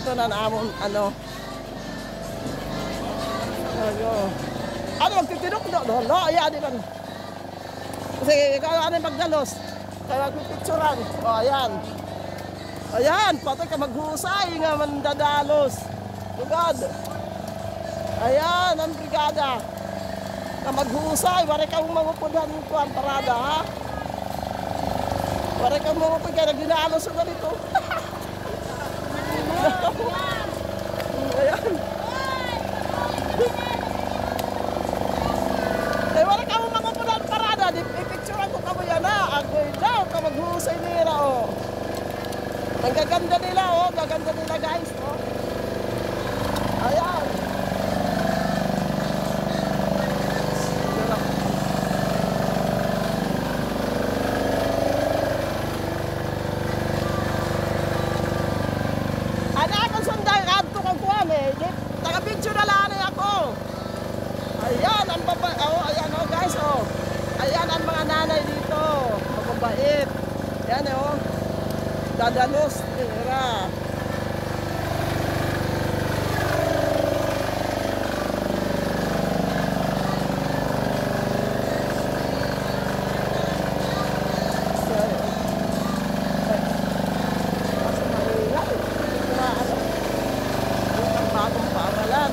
ito na naamon, ano. Ano, magtitinok na, no, ayan, di ba? Kasi, ano yung magdalos? Kaya magpipicturan. O, ayan. Ayan, patay ka maghusay nga mandadalos. Tugad. Ayan, ang brigada. Na maghusay, wari kang mangupudan ko ang parada, ha? Wari kang mangupud ka, nagdinalos ko ganito. Ayan. Eh, wari kang mangupudan ang parada, ipicturan ko kamo yan, ha? Agoy daw, ka maghusay nila, oh. Ang gaganda nila, oh. Gaganda nila, guys, oh. Ayan. Ano akong sundan, adto kang kuwan, eh. Taga-picture na lang ako. Ayan, ang baba, oh, ayan, oh, guys, oh. Ayan ang mga nanay dito. Mababait. Ayan, oh. Dadalos, tira. Bagong paaralan.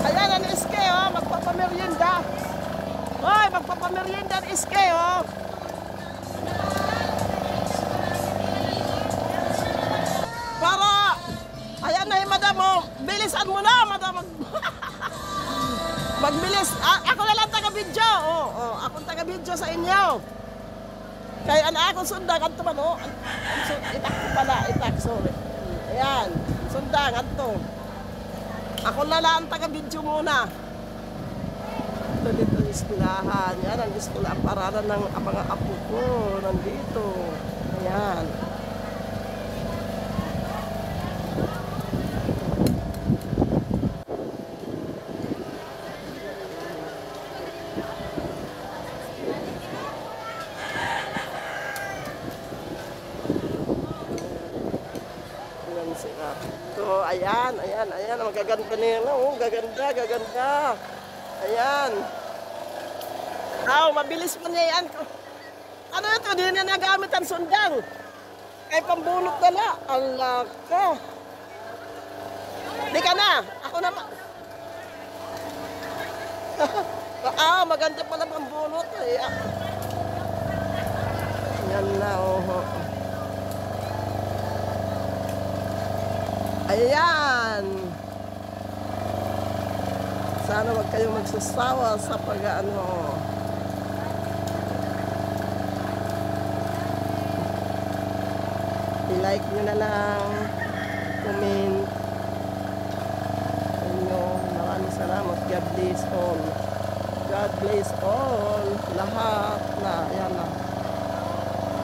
Ayan ang iske, oh, magpapamerienda. Hoy, magpapamerienda ang iske, oh. Para, ayan na yung madam, oh. Bilisan mo na, madam. Magbilis. Ako na lang taga-video, oh. Oh, akong taga-video sa inyo. Kaya akong sundan, kanto man, oh. Itak ko pala, itak, sorry. Ayan, sundan, kanto. Ako na lang taga-video muna. Ito dito ang eskwelahan. Yan ang eskwelahan. Paralan ng mga apo ko. Nandito. Ayan. Ayan sila. So, ayan. Ang gaganda nila. Oh, gaganda. Ayan. Mabilis pa niya yan. Ano ito? Hindi na nagamit ang sundang. Kay pambulok na. Allah ko. Di ka na. Ako na. Maganda pala pambulok. Ayan na, oh. Ayan. Sana wag kayong magsasawa sa pag-ano. I-like nyo na lang. Comment. Maraming salamat. God bless all. God bless all. Lahat na. Ayan na.